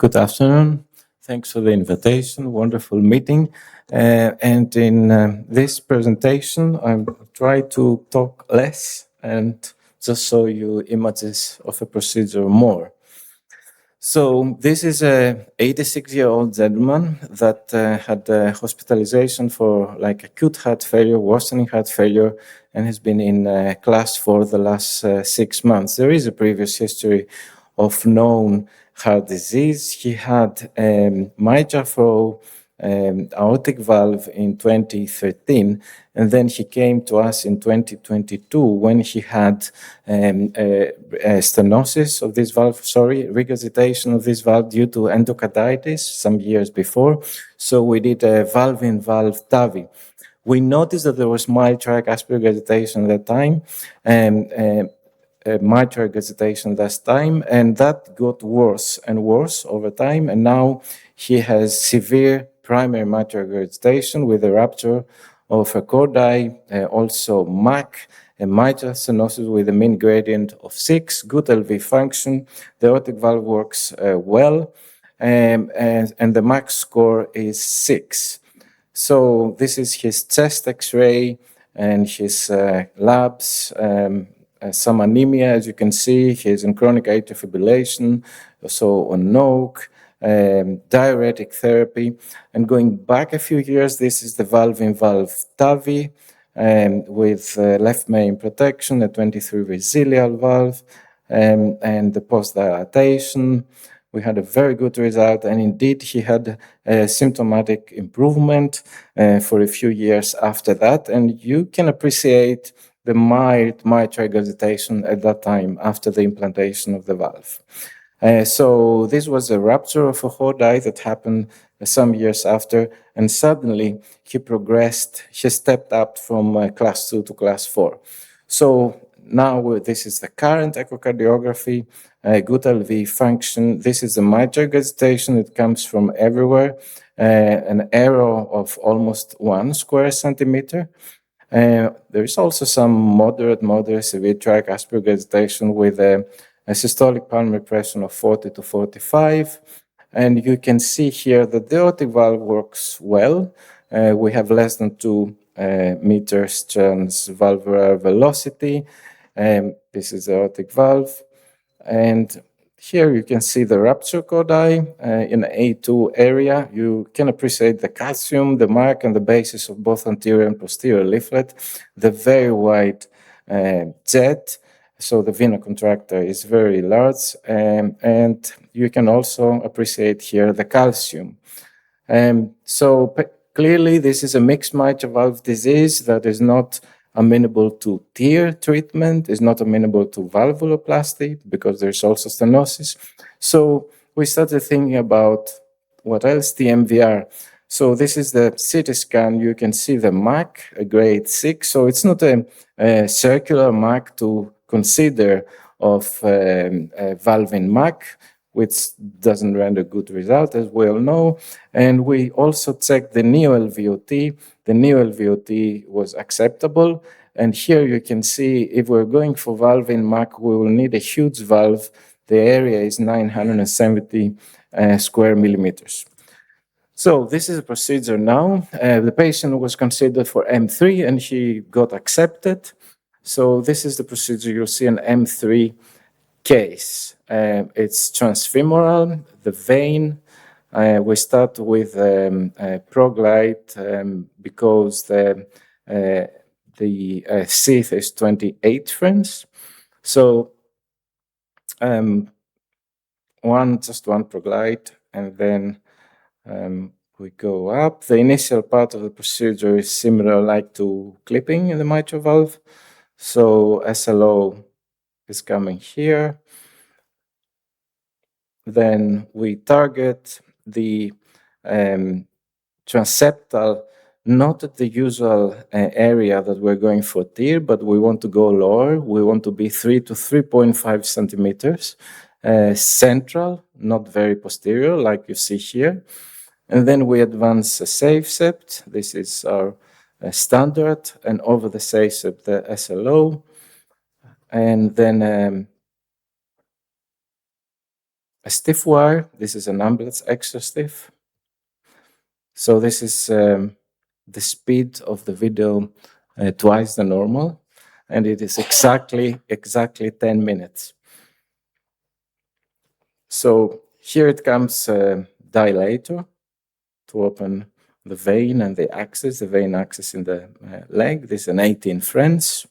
Good afternoon. Thanks for the invitation. Wonderful meeting. And in this presentation, I'll try to talk less and just show you images of a procedure more. So this is a 86-year-old gentleman that had hospitalization for like acute heart failure, worsening heart failure, and has been in class for the last 6 months. There is a previous history of known heart disease. He had mitral aortic valve in 2013, and then he came to us in 2022 when he had stenosis of this valve, regurgitation of this valve due to endocarditis some years before. So we did a valve-in-valve TAVI. We noticed that there was mild tricuspid regurgitation at that time, and mitral regurgitation last time, and that got worse and worse over time, and now he has severe primary mitral regurgitation with a rupture of a chordae, also MAC, a mitral stenosis with a mean gradient of 6, good LV function, the aortic valve works well, and the MAC score is 6. So this is his chest X-ray and his labs, some anemia, as you can see. He's in chronic atrial fibrillation, so on NOAC, diuretic therapy. And going back a few years, this is the valve-in-valve TAVI with left main protection, a 23 resilial valve, and the post-dilatation. We had a very good result, and indeed he had a symptomatic improvement for a few years after that. And you can appreciate the mild mitral regurgitation at that time after the implantation of the valve. So this was a rupture of a chordae that happened some years after, and suddenly he progressed, he stepped up from class 2 to class 4. So now this is the current echocardiography, good LV function. This is the mitral regurgitation. It comes from everywhere, an error of almost 1 square centimeter. There is also some moderate severe tricuspid regurgitation with a systolic pulmonary pressure of 40 to 45. And you can see here that the aortic valve works well. We have less than 2 meters transvalvular velocity. This is the aortic valve. And here you can see the rupture chordae in the A2 area. You can appreciate the calcium, the mark, and the basis of both anterior and posterior leaflet, the very wide jet. So the vena contractor is very large, and you can also appreciate here the calcium. So clearly this is a mixed mitral valve disease that is not amenable to TEER treatment, is not amenable to valvuloplasty because there's also stenosis. So we started thinking about what else, TMVR. So this is the CT scan. You can see the MAC, a grade 6. So it's not a circular MAC to consider of valve in MAC, which doesn't render good result, as we all know. And we also checked the neo-LVOT. The neo-LVOT was acceptable. And here you can see if we're going for valve in MAC, we will need a huge valve. The area is 970 square millimeters. So this is a procedure now. The patient was considered for M3 and he got accepted. So this is the procedure. You'll see an M3 case. It's transfemoral, the vein. We start with proglide because the sheath is 28 French. So just one proglide, and then we go up. The initial part of the procedure is similar like to clipping in the mitral valve. So SLO is coming here. Then we target the transeptal, not at the usual area that we're going for TEER, but we want to go lower. We want to be 3 to 3.5 centimeters central, not very posterior, like you see here. And then we advance a safe sept. This is our standard, and over the safe sept, the SLO. And then a stiff wire. This is an ambulance extra stiff. So this is the speed of the video twice the normal, and it is exactly 10 minutes. So here it comes dilator to open the vein and the axis, the vein axis in the leg. This is an 18 French.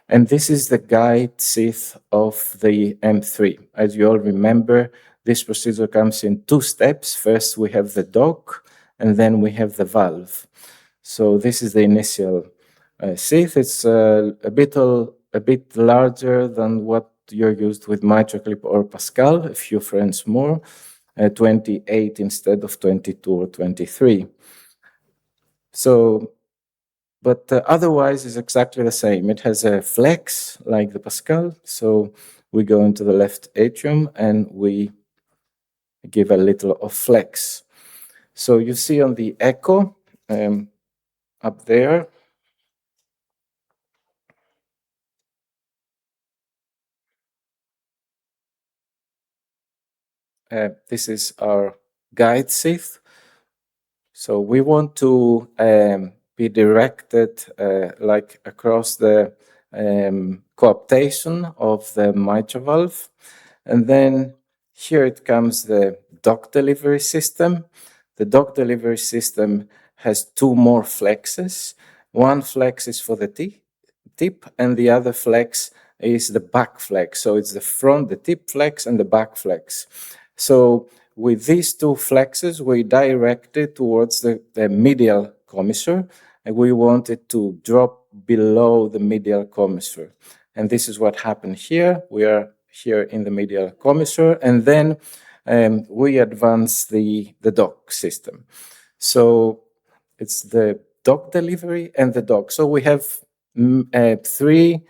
And this is the guide sheath of the M3. As you all remember, this procedure comes in 2 steps. First, we have the dock, and then we have the valve. So this is the initial sheath. It's a bit larger than what you're used with MitraClip or Pascal, a few French more, 28 instead of 22 or 23. So, but otherwise it's exactly the same. It has a flex like the Pascal. So we go into the left atrium and we give a little of flex. So you see on the echo up there, this is our guide sheath. So we want to be directed like across the coaptation of the mitral valve. And then here it comes the dock delivery system. The dock delivery system has 2 more flexes. One flex is for the tip, and the other flex is the back flex. So it's the tip flex and the back flex. So with these 2 flexes, we direct it towards the medial commissure, and we want it to drop below the medial commissure. And this is what happened here. We are here in the medial commissure, and then we advance the dock system. So it's the dock delivery and the dock. So we have 3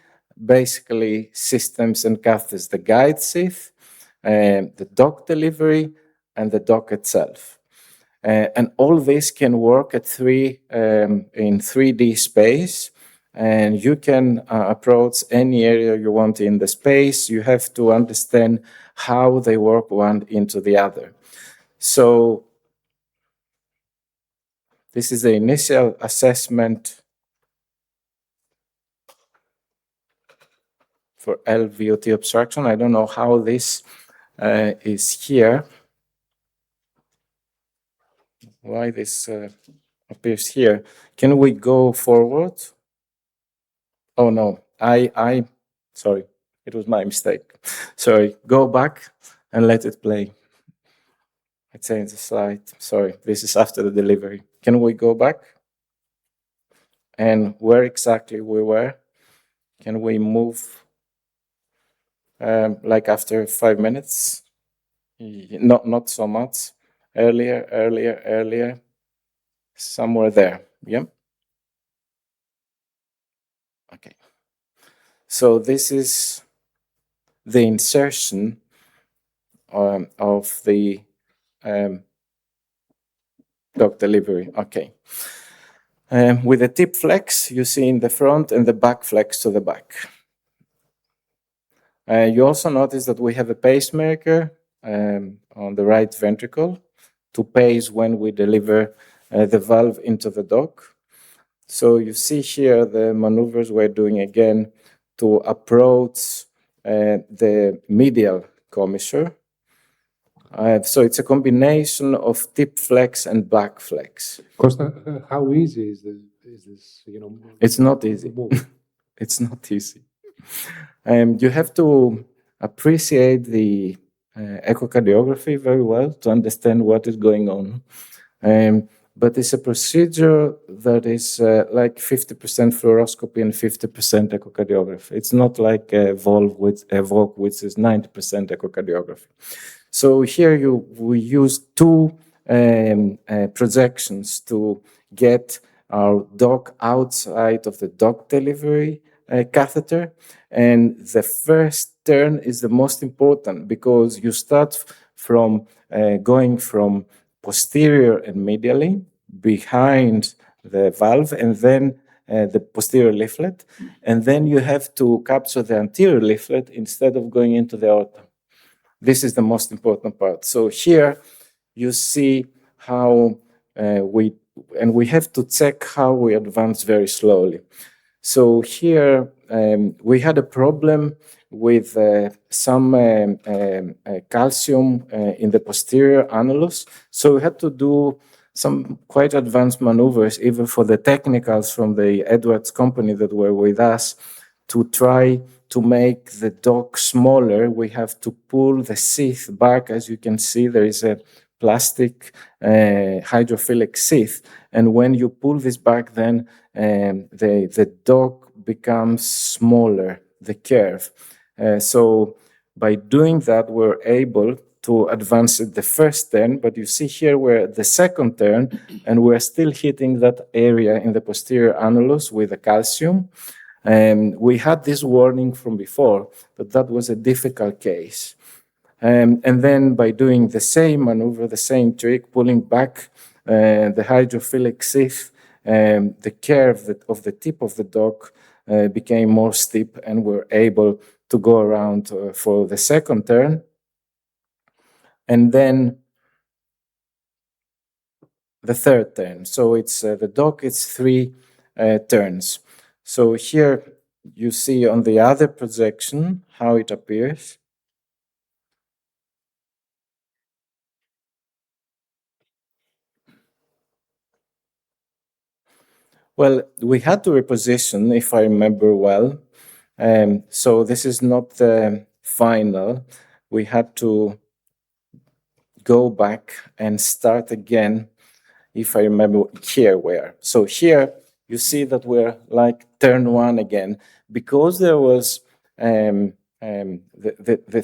basically systems and catheters: the guide sheath, the dock delivery, and the dock itself. And all this can work at in 3D space, and you can approach any area you want in the space. You have to understand how they work one into the other. So this is the initial assessment for LVOT obstruction. I don't know how this is here. Why this appears here. Can we go forward? Oh no, sorry, it was my mistake. Sorry, go back and let it play. I changed the slide. Sorry, this is after the delivery. Can we go back? And where exactly we were? Can we move like after 5 minutes? Not so much. Earlier. Somewhere there. Yeah. Okay. So this is the insertion of the dock delivery. Okay. With the tip flex, you see in the front, and the back flex to the back. You also notice that we have a pacemaker on the right ventricle to pace when we deliver the valve into the dock. So you see here the maneuvers we're doing again to approach the medial commissure. So it's a combination of tip flex and back flex. Costa, how easy is this? It's not easy. It's not easy. You have to appreciate the echocardiography very well to understand what is going on. But it's a procedure that is like 50% fluoroscopy and 50% echocardiography. It's not like EVOQUE, which is 90% echocardiography. So here we use 2 projections to get our dock outside of the dock delivery catheter. And the first turn is the most important because you start from going from posterior and medially behind the valve, and then the posterior leaflet, and then you have to capture the anterior leaflet instead of going into the aorta. this is the most important part. So here you see how we have to check how we advance very slowly. So here we had a problem with some calcium in the posterior annulus. So we had to do some quite advanced maneuvers, even for the technicals from the Edwards company that were with us, to try to make the dock smaller. We have to pull the sheath back. As you can see, there is a plastic hydrophilic sheath. And when you pull this back, then the dock becomes smaller, the curve. So by doing that, we're able to advance it the first turn, but you see here we're at the second turn, and we're still hitting that area in the posterior annulus with the calcium. We had this warning from before, but that was a difficult case. And then by doing the same maneuver, the same trick, pulling back the hydrophilic sheath, the curve of the tip of the dock became more steep, and we're able to go around for the second turn. And then the third turn. So it's the dock, it's 3 turns. So here you see on the other projection how it appears. Well, we had to reposition, if I remember well. So this is not the final. We had to go back and start again, if I remember here where. So here you see that we're like turn 1 again, because there was the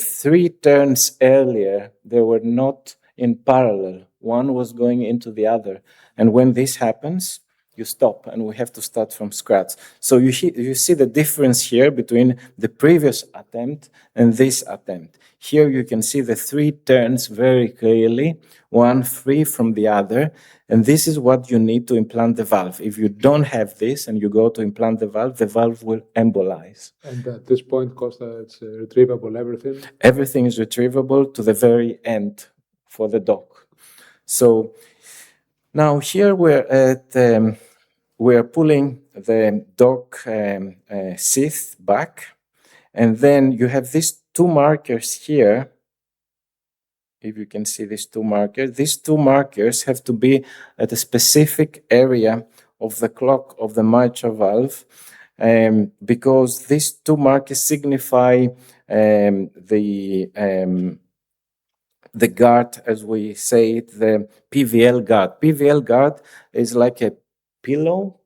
3 turns earlier, they were not in parallel. One was going into the other. And when this happens, you stop, and we have to start from scratch. So you see the difference here between the previous attempt and this attempt. Here you can see the 3 turns very clearly, one free from the other, and this is what you need to implant the valve. If you don't have this and you go to implant the valve will embolize. And at this point, Costa, it's retrievable, everything? Everything is retrievable to the very end for the dock. So now here we're at... we're pulling the dock sheath back, and then you have these 2 markers here. If you can see these 2 markers, these 2 markers have to be at a specific area of the clock of the mitral valve, because these 2 markers signify the guard, as we say it, the PVL guard. PVL guard is like a pillow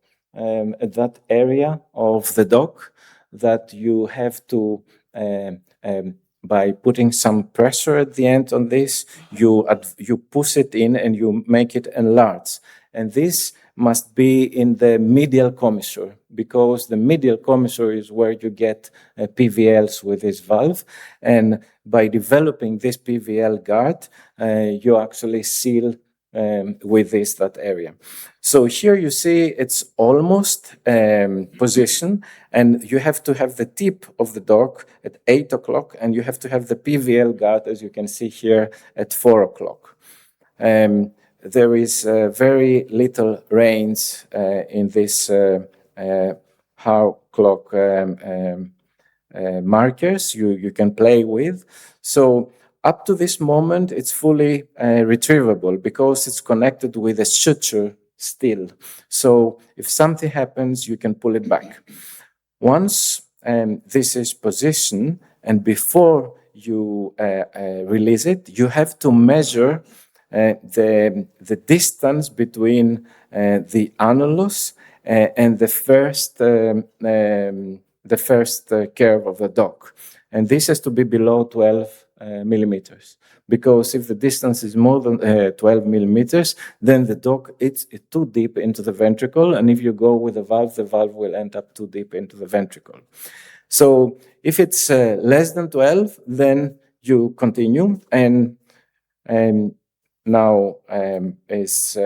at that area of the dock that you have to, by putting some pressure at the end on this, you push it in and you make it enlarge. And this must be in the medial commissure, because the medial commissure is where you get PVLs with this valve. And by developing this PVL guard, you actually seal with that area. So here you see it's almost positioned, and you have to have the tip of the dock at 8 o'clock, and you have to have the PVL guard, as you can see here, at 4 o'clock. There is very little range in this how clock markers you can play with. So up to this moment, it's fully retrievable because it's connected with a suture still. So if something happens, you can pull it back. Once this is positioned, and before you release it, you have to measure the distance between the annulus and the first curve of the dock. And this has to be below 12 millimeters, because if the distance is more than 12 millimeters, then the dock is too deep into the ventricle, and if you go with the valve will end up too deep into the ventricle. So if it's less than 12, then you continue, and now is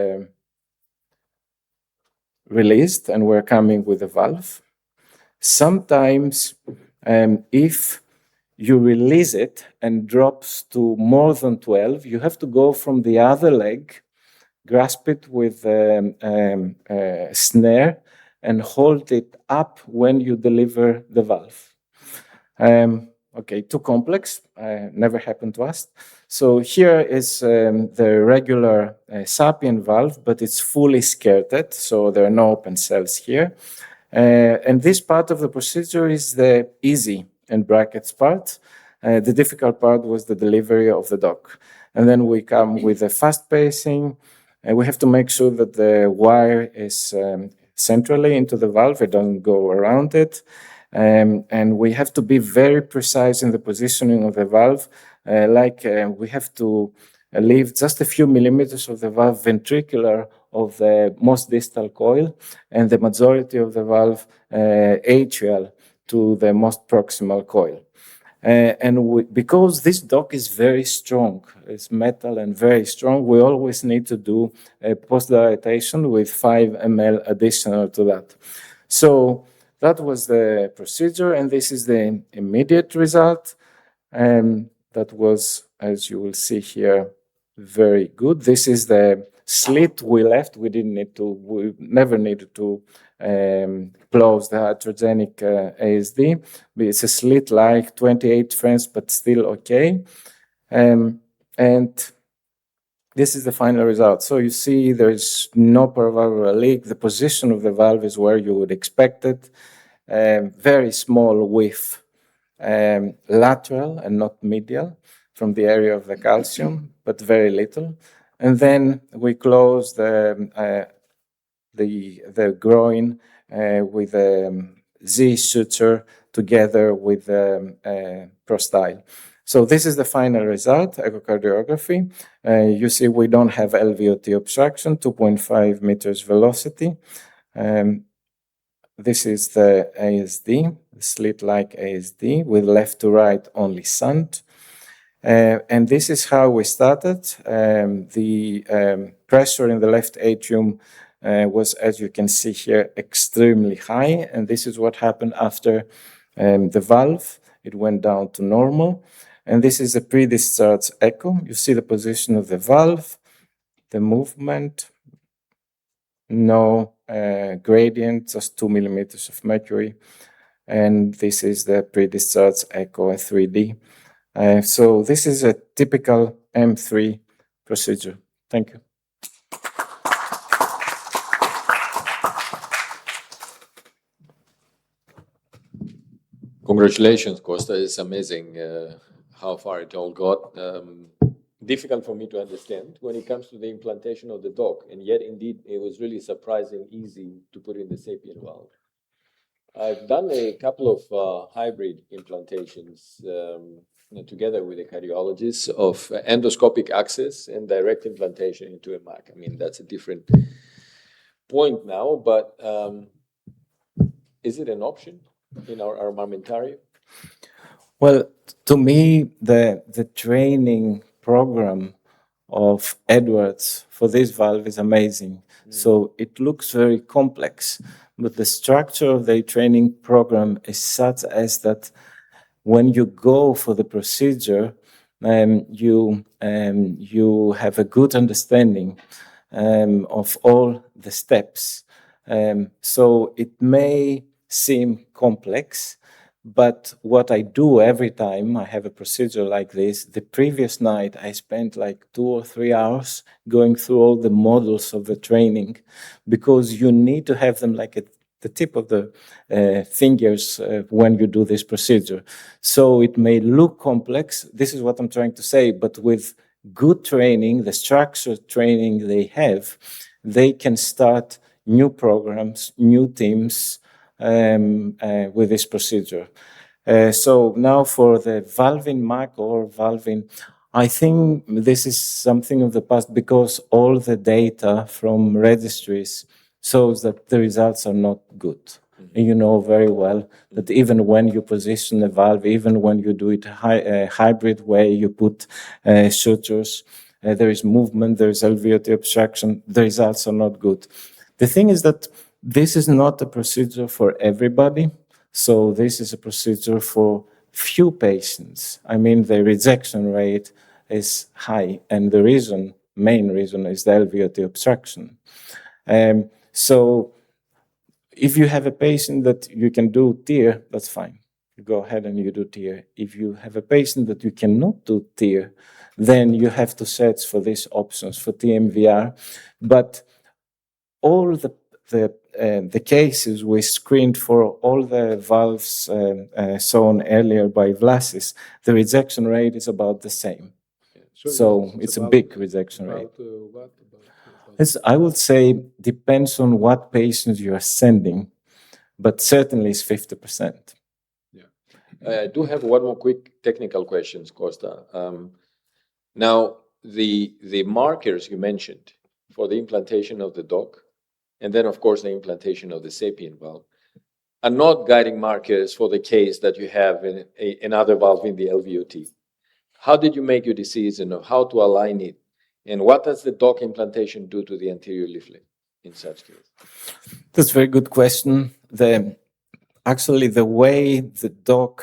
released, and we're coming with the valve. Sometimes if you release it and drops to more than 12, you have to go from the other leg, grasp it with a snare, and hold it up when you deliver the valve. Okay, too complex, never happened to us. So here is the regular sapien valve, but it's fully skirted, so there are no open cells here. And this part of the procedure is the easy, in brackets, part. The difficult part was the delivery of the doc. And then we come with the fast pacing, and we have to make sure that the wire is centrally into the valve, it doesn't go around it. And we have to be very precise in the positioning of the valve, we have to leave just a few millimeters of the valve ventricular of the most distal coil, and the majority of the valve atrial to the most proximal coil. Because this dock is very strong, it's metal and very strong, we always need to do a post-dilatation with 5 ml additional to that. So that was the procedure, and this is the immediate result. That was, as you will see here, very good. This is the slit we left. We never needed to close the iatrogenic ASD. It's a slit like 28 frames, but still okay. And this is the final result. So you see there is no paravalvular leak. The position of the valve is where you would expect it. Very small width, lateral and not medial from the area of the calcium, but very little. And then we close the groin with a Z suture together with prostyle. So this is the final result, echocardiography. You see we don't have LVOT obstruction, 2.5 meters velocity. This is the ASD, the slit-like ASD, with left to right only shunt. And this is how we started. The pressure in the left atrium was, as you can see here, extremely high. And this is what happened after the valve. It went down to normal. And this is a pre-discharge echo. You see the position of the valve, the movement, no gradient, just 2 millimeters of mercury. And this is the pre-discharge echo, a 3D. So this is a typical M3 procedure. Thank you. Congratulations, Costa. It's amazing how far it all got. Difficult for me to understand when it comes to the implantation of the dock, and yet indeed it was really surprising easy to put in the sapien valve. I've done a couple of hybrid implantations together with a cardiologist of endoscopic access and direct implantation into a MAC. I mean, that's a different point now, but is it an option in our armamentarium? Well, to me, the training program of Edwards for this valve is amazing. So it looks very complex, but the structure of the training program is such as that when you go for the procedure, you have a good understanding of all the steps. So it may seem complex, but what I do every time I have a procedure like this, the previous night I spent like 2 or 3 hours going through all the models of the training, because you need to have them like at the tip of the fingers when you do this procedure. So it may look complex, this is what I'm trying to say, but with good training, the structured training they have, they can start new programs, new teams, with this procedure. So now for the valving MAC or valving, I think this is something of the past, because all the data from registries shows that the results are not good. And you know very well that even when you position a valve, even when you do it a hybrid way, you put sutures, there is movement, there is LVOT obstruction, the results are not good. The thing is that this is not a procedure for everybody. So this is a procedure for few patients. I mean, the rejection rate is high, and the main reason is the LVOT obstruction. So if you have a patient that you can do TEER, that's fine. You go ahead and you do TEER. If you have a patient that you cannot do TEER, then you have to search for these options for TMVR. But all the cases we screened for all the valves shown earlier by Vlasis, the rejection rate is about the same. So it's a big rejection rate. I would say depends on what patients you are sending, but certainly it's 50%. I do have one more quick technical question, Costa. Now, the markers you mentioned for the implantation of the dock, and then, of course, the implantation of the sapien valve, are not guiding markers for the case that you have in another valve in the LVOT. How did you make your decision of how to align it? And what does the dock implantation do to the anterior leaflet in such case? That's a very good question. Actually, the way the dock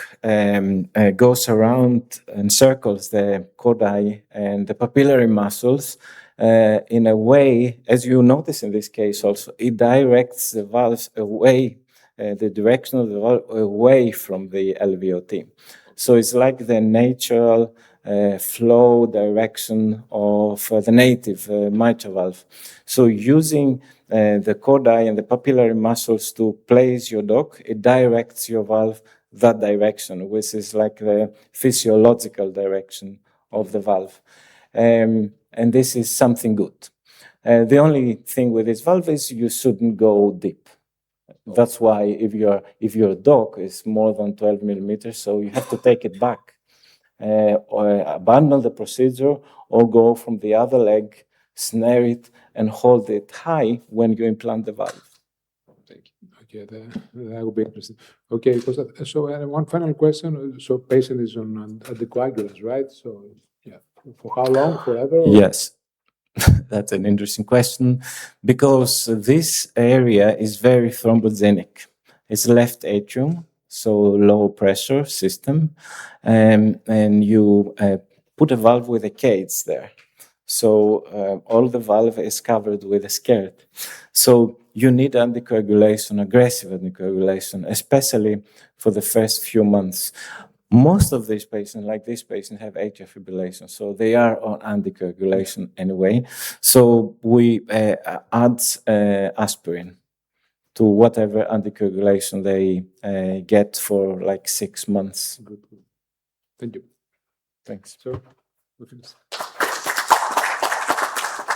goes around and circles the chordae and the papillary muscles, in a way, as you notice in this case also, it directs the valves away, the direction of the valve away from the LVOT. So it's like the natural flow direction of the native mitral valve. So using the chordae and the papillary muscles to place your dock, it directs your valve that direction, which is like the physiological direction of the valve. And this is something good. The only thing with this valve is you shouldn't go deep. That's why if your dock is more than 12 millimeters, so you have to take it back, or abandon the procedure, or go from the other leg, snare it, and hold it high when you implant the valve. Thank you. Okay, that would be interesting. Okay, so one final question. So patient is on anticoagulants, right? So yeah, for how long? Forever? Or? Yes. That's an interesting question, because this area is very thrombogenic. It's left atrium, so low pressure system, and you put a valve with a cage there. So all the valve is covered with a skirt. So you need anticoagulation, aggressive anticoagulation, especially for the first few months. Most of these patients, like this patient, have atrial fibrillation, so they are on anticoagulation anyway. So we add aspirin to whatever anticoagulation they get for like 6 months. Good. Thank you. Thanks. So we finished.